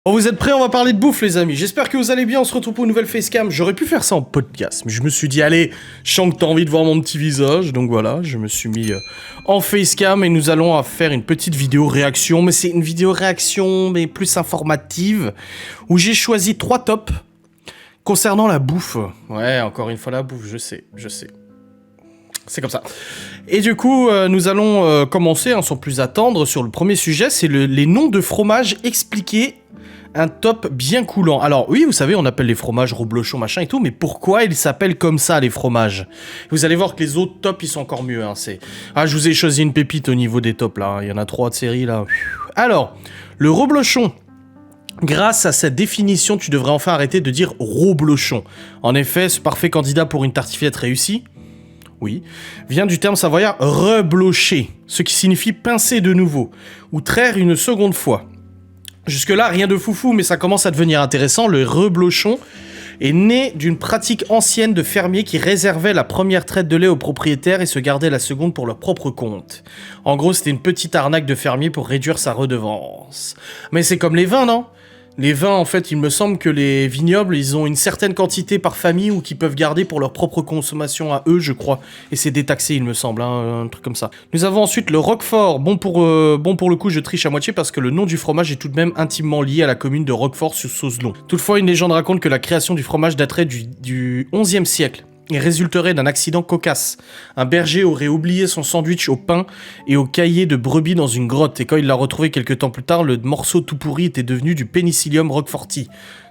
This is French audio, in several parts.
Bon, vous êtes prêts? On va parler de bouffe, les amis. J'espère que vous allez bien. On se retrouve pour une nouvelle facecam. J'aurais pu faire ça en podcast, mais je me suis dit, allez, je sens que t'as envie de voir mon petit visage. Donc voilà, je me suis mis en facecam et nous allons faire une petite vidéo réaction. Mais c'est une vidéo réaction, mais plus informative, où j'ai choisi 3 tops concernant la bouffe. Ouais, encore une fois la bouffe, je sais. C'est comme ça. Et du coup, nous allons commencer, sans plus attendre, sur le premier sujet. C'est les noms de fromages expliqués. Un top bien coulant. Alors oui, vous savez, on appelle les fromages reblochons, machin et tout, mais pourquoi ils s'appellent comme ça, les fromages? Vous allez voir que les autres tops, ils sont encore mieux. Hein, je vous ai choisi une pépite au niveau des tops, là. Hein. Il y en a 3 de série, là. Alors, le reblochon. Grâce à cette définition, tu devrais enfin arrêter de dire reblochon. En effet, ce parfait candidat pour une tartiflette réussie, oui, vient du terme savoyard reblocher, ce qui signifie pincer de nouveau, ou traire une seconde fois. Jusque-là, rien de foufou, mais ça commence à devenir intéressant. Le reblochon est né d'une pratique ancienne de fermiers qui réservaient la première traite de lait aux propriétaires et se gardaient la seconde pour leur propre compte. En gros, c'était une petite arnaque de fermier pour réduire sa redevance. Mais c'est comme les vins, non ? Les vins, en fait, il me semble que les vignobles, ils ont une certaine quantité par famille ou qu'ils peuvent garder pour leur propre consommation à eux, je crois. Et c'est détaxé, il me semble, hein, un truc comme ça. Nous avons ensuite le Roquefort. Bon pour le coup, je triche à moitié parce que le nom du fromage est tout de même intimement lié à la commune de Roquefort sur Sauzlon. Toutefois, une légende raconte que la création du fromage daterait du XIe siècle. Et résulterait d'un accident cocasse. Un berger aurait oublié son sandwich au pain et au caillé de brebis dans une grotte, et quand il l'a retrouvé quelques temps plus tard, le morceau tout pourri était devenu du Penicillium roqueforti,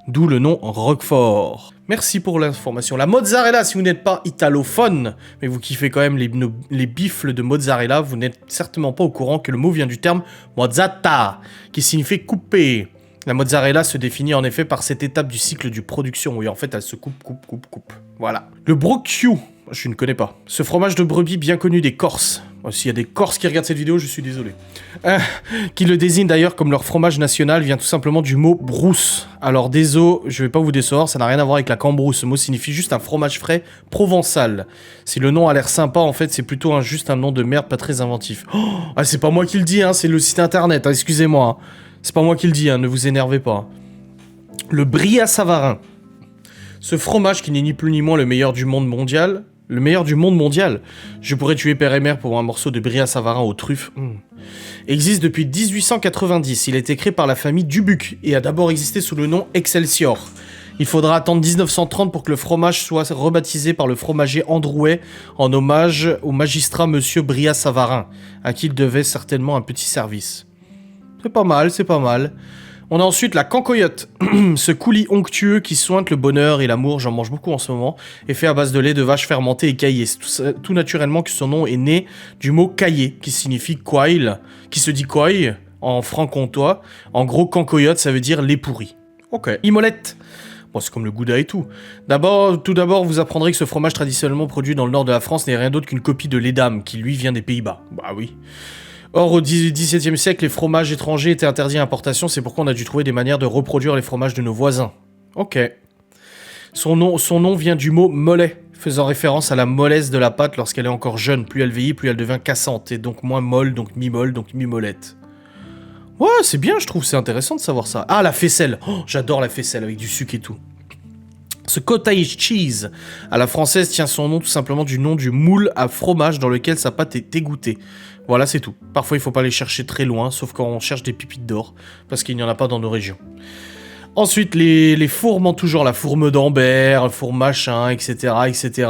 d'où le nom Roquefort. Merci pour l'information. La mozzarella, si vous n'êtes pas italophone, mais vous kiffez quand même les bifles de mozzarella, vous n'êtes certainement pas au courant que le mot vient du terme mozzata, qui signifie couper. La mozzarella se définit en effet par cette étape du cycle du production, où en fait elle se coupe. Voilà. Le brocchiou, je ne connais pas. Ce fromage de brebis bien connu des Corses. S'il y a des Corses qui regardent cette vidéo, je suis désolé. Qui le désigne d'ailleurs comme leur fromage national, vient tout simplement du mot brousse. Alors désolé, je vais pas vous décevoir, ça n'a rien à voir avec la cambrousse. Ce mot signifie juste un fromage frais provençal. Si le nom a l'air sympa, en fait, c'est plutôt juste un nom de merde pas très inventif. Oh, c'est pas moi qui le dis, hein, c'est le site internet, hein, excusez-moi. Hein. C'est pas moi qui le dis, hein, ne vous énervez pas. Le Bria-Savarin. Ce fromage qui n'est ni plus ni moins le meilleur du monde mondial. Le meilleur du monde mondial. Je pourrais tuer père et mère pour un morceau de Bria-Savarin aux truffes. Existe depuis 1890. Il a été créé par la famille Dubuc et a d'abord existé sous le nom Excelsior. Il faudra attendre 1930 pour que le fromage soit rebaptisé par le fromager Androuet en hommage au magistrat monsieur Bria-Savarin, à qui il devait certainement un petit service. C'est pas mal. On a ensuite la cancoyote, ce coulis onctueux qui sointe le bonheur et l'amour, j'en mange beaucoup en ce moment, est fait à base de lait de vache fermenté et caillé. C'est tout naturellement que son nom est né du mot caillé, qui signifie coil, qui se dit coil en franc-comtois. En gros, cancoyote, ça veut dire lait pourri. Ok. Imolette. Bon, c'est comme le gouda et tout. Tout d'abord, vous apprendrez que ce fromage traditionnellement produit dans le nord de la France n'est rien d'autre qu'une copie de lait d'âme, qui lui vient des Pays-Bas. Bah oui. Or, au XVIIe siècle, les fromages étrangers étaient interdits à importation, c'est pourquoi on a dû trouver des manières de reproduire les fromages de nos voisins. Ok. Son nom vient du mot mollet, faisant référence à la mollesse de la pâte lorsqu'elle est encore jeune. Plus elle vieillit, plus elle devient cassante, et donc moins molle, donc mi-molle, donc mi-mollette. Ouais, c'est bien, je trouve, c'est intéressant de savoir ça. Ah, la faisselle. Oh, j'adore la faisselle avec du sucre et tout. Ce cottage cheese à la française tient son nom tout simplement du nom du moule à fromage dans lequel sa pâte est égouttée. Voilà, c'est tout. Parfois, il faut pas aller chercher très loin, sauf quand on cherche des pépites d'or, parce qu'il n'y en a pas dans nos régions. Ensuite, les fourmes ont toujours la fourme d'Ambert, le fourme machin, etc., etc.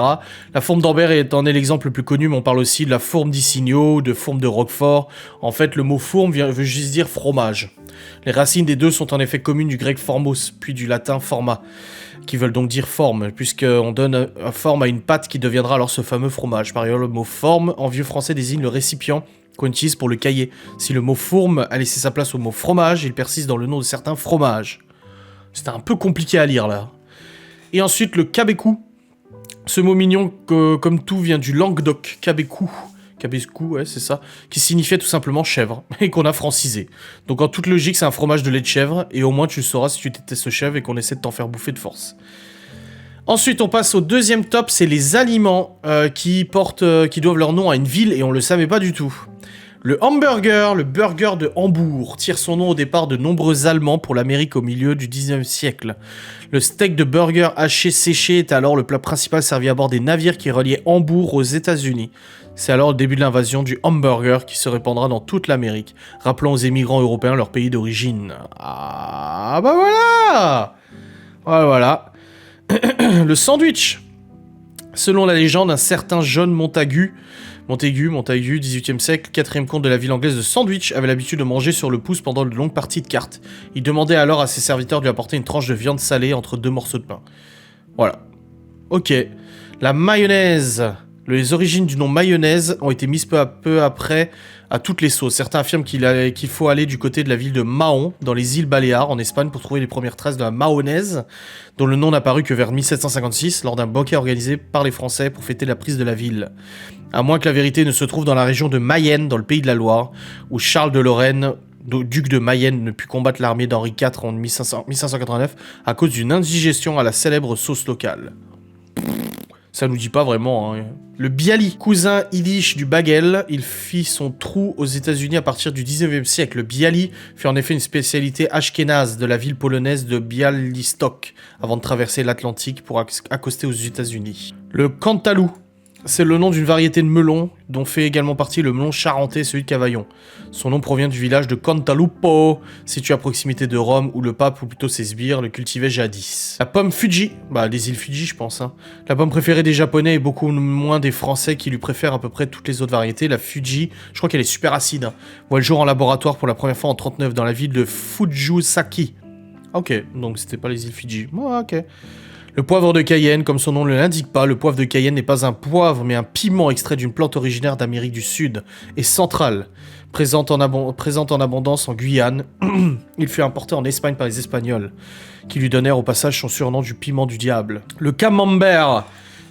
La fourme d'Ambert en est l'exemple le plus connu, mais on parle aussi de la fourme d'Issigno, de fourme de Roquefort. En fait, le mot fourme veut juste dire fromage. Les racines des deux sont en effet communes du grec formos, puis du latin forma, qui veulent donc dire forme, puisqu'on donne forme à une pâte qui deviendra alors ce fameux fromage. Par ailleurs, le mot forme, en vieux français, désigne le récipient qu'on utilise pour le cahier. Si le mot fourme a laissé sa place au mot fromage, il persiste dans le nom de certains fromages. C'était un peu compliqué à lire, là. Et ensuite, le cabecou. Ce mot mignon, comme tout, vient du Languedoc. Cabecou, ouais, c'est ça. Qui signifiait tout simplement chèvre, et qu'on a francisé. Donc en toute logique, c'est un fromage de lait de chèvre, et au moins tu le sauras si tu détestes ce chèvre et qu'on essaie de t'en faire bouffer de force. Ensuite, on passe au deuxième top, c'est les aliments qui doivent leur nom à une ville, et on le savait pas du tout. Le hamburger, le burger de Hambourg, tire son nom au départ de nombreux Allemands pour l'Amérique au milieu du 19e siècle. Le steak de burger haché séché est alors le plat principal servi à bord des navires qui reliaient Hambourg aux États-Unis. C'est alors le début de l'invasion du hamburger qui se répandra dans toute l'Amérique, rappelant aux émigrants européens leur pays d'origine. Ah bah voilà. Voilà. Le sandwich. Selon la légende, un certain John Montaigu, 18e siècle, 4e comte de la ville anglaise de Sandwich, avait l'habitude de manger sur le pouce pendant de longues parties de cartes. Il demandait alors à ses serviteurs de lui apporter une tranche de viande salée entre 2 morceaux de pain. Voilà. Ok. La mayonnaise. Les origines du nom mayonnaise ont été mises peu à peu après à toutes les sauces. Certains affirment qu'il faut aller du côté de la ville de Mahon, dans les îles Baléares, en Espagne, pour trouver les premières traces de la mayonnaise, dont le nom n'apparut que vers 1756, lors d'un banquet organisé par les Français pour fêter la prise de la ville. À moins que la vérité ne se trouve dans la région de Mayenne, dans le pays de la Loire, où Charles de Lorraine, duc de Mayenne, ne put combattre l'armée d'Henri IV en 1589 à cause d'une indigestion à la célèbre sauce locale. Ça nous dit pas vraiment, hein. Le bialy, cousin yiddish du bagel, il fit son trou aux États-Unis à partir du 19e siècle. Le bialy fut en effet une spécialité ashkénaze de la ville polonaise de Białystok, avant de traverser l'Atlantique pour accoster aux États-Unis. Le cantalou, c'est le nom d'une variété de melon, dont fait également partie le melon charentais, celui de Cavaillon. Son nom provient du village de Cantalupo, situé à proximité de Rome, où le pape, ou plutôt ses sbires, le cultivait jadis. La pomme Fuji, des îles Fidji, je pense. Hein. La pomme préférée des Japonais et beaucoup moins des Français qui lui préfèrent à peu près toutes les autres variétés. La Fuji, je crois qu'elle est super acide. Hein. Voit le jour en laboratoire pour la première fois en 1939 dans la ville de Fujisaki. Ok, donc c'était pas les îles Fidji. Ok. Le poivre de Cayenne, comme son nom ne l'indique pas, le poivre de Cayenne n'est pas un poivre, mais un piment extrait d'une plante originaire d'Amérique du Sud et centrale, présente en abondance en Guyane. Il fut importé en Espagne par les Espagnols, qui lui donnèrent au passage son surnom du piment du diable. Le camembert.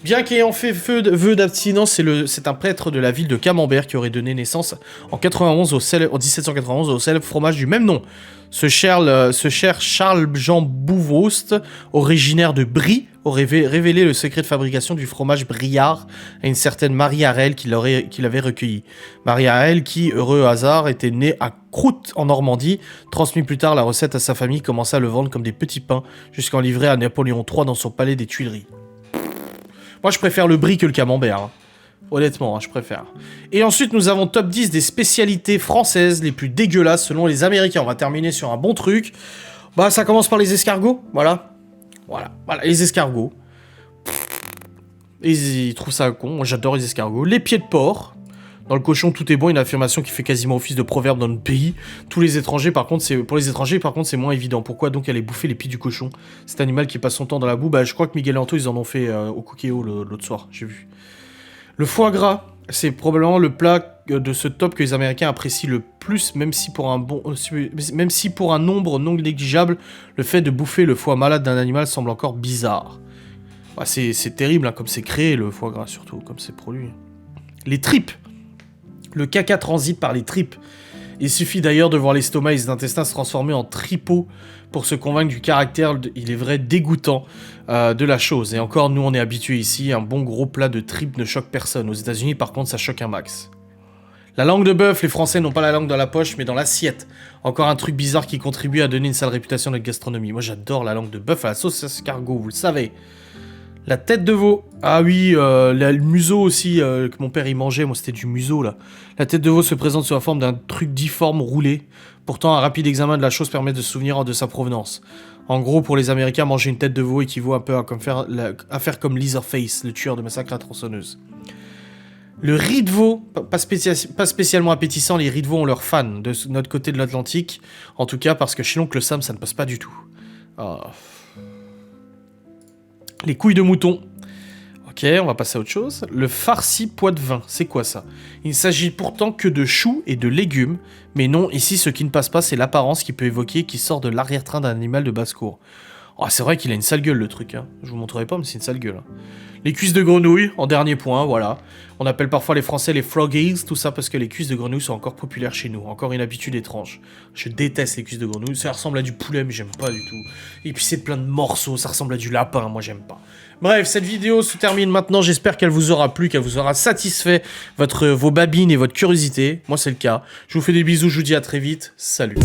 Bien qu'ayant fait vœu d'abstinence, c'est un prêtre de la ville de Camembert qui aurait donné naissance en 1791 au célèbre fromage du même nom. Ce cher Charles-Jean Bouvost, originaire de Brie, aurait révélé le secret de fabrication du fromage Briard à une certaine Marie Harel qui l'avait recueilli. Marie Harel qui, heureux hasard, était née à Croûte en Normandie, transmis plus tard la recette à sa famille, commença à le vendre comme des petits pains, jusqu'en livrer à Napoléon III dans son palais des Tuileries. Moi, je préfère le brie que le camembert. Hein. Honnêtement, hein, je préfère. Et ensuite, nous avons top 10 des spécialités françaises les plus dégueulasses selon les Américains. On va terminer sur un bon truc. Ça commence par les escargots. Voilà, les escargots. Ils trouvent ça con. Moi, j'adore les escargots. Les pieds de porc. Dans le cochon, tout est bon. Une affirmation qui fait quasiment office de proverbe dans notre pays. Pour les étrangers, par contre, c'est moins évident. Pourquoi donc aller bouffer les pieds du cochon? Cet animal qui passe son temps dans la boue. Je crois que Miguel et Anto, ils en ont fait au Cookéo l'autre soir. J'ai vu. Le foie gras, c'est probablement le plat de ce top que les Américains apprécient le plus, même si pour un nombre non négligeable, le fait de bouffer le foie malade d'un animal semble encore bizarre. C'est terrible, hein, comme c'est créé le foie gras, surtout, comme c'est produit. Les tripes. Le caca transite par les tripes. Il suffit d'ailleurs de voir l'estomac et les intestins se transformer en tripots pour se convaincre du caractère, il est vrai, dégoûtant de la chose. Et encore, nous, on est habitués ici, un bon gros plat de tripes ne choque personne. Aux États-Unis, par contre, ça choque un max. La langue de bœuf, les Français n'ont pas la langue dans la poche, mais dans l'assiette. Encore un truc bizarre qui contribue à donner une sale réputation à notre gastronomie. Moi, j'adore la langue de bœuf à la sauce escargot, vous le savez. La tête de veau. Ah oui, le museau aussi, que mon père y mangeait. Moi, c'était du museau, là. La tête de veau se présente sous la forme d'un truc difforme roulé. Pourtant, un rapide examen de la chose permet de se souvenir de sa provenance. En gros, pour les Américains, manger une tête de veau équivaut un peu à faire comme Leatherface, le tueur de Massacre à la tronçonneuse. Le riz de veau, pas spécialement appétissant, les riz de veau ont leurs fans de notre côté de l'Atlantique. En tout cas, parce que chez l'oncle Sam, ça ne passe pas du tout. Oh. Les couilles de mouton. Ok, on va passer à autre chose. Le farci pois de vin, c'est quoi ça? Il ne s'agit pourtant que de choux et de légumes. Mais non, ici, ce qui ne passe pas, c'est l'apparence qui peut évoquer qui sort de l'arrière-train d'un animal de basse-cour. Oh, c'est vrai qu'il a une sale gueule, le truc, hein. Je vous montrerai pas, mais c'est une sale gueule. Hein. Les cuisses de grenouille, en dernier point, voilà. On appelle parfois les Français les froggies, tout ça parce que les cuisses de grenouille sont encore populaires chez nous. Encore une habitude étrange. Je déteste les cuisses de grenouille. Ça ressemble à du poulet, mais j'aime pas du tout. Et puis c'est plein de morceaux, ça ressemble à du lapin, moi j'aime pas. Bref, cette vidéo se termine maintenant. J'espère qu'elle vous aura plu, qu'elle vous aura satisfait vos babines et votre curiosité. Moi, c'est le cas. Je vous fais des bisous, je vous dis à très vite. Salut.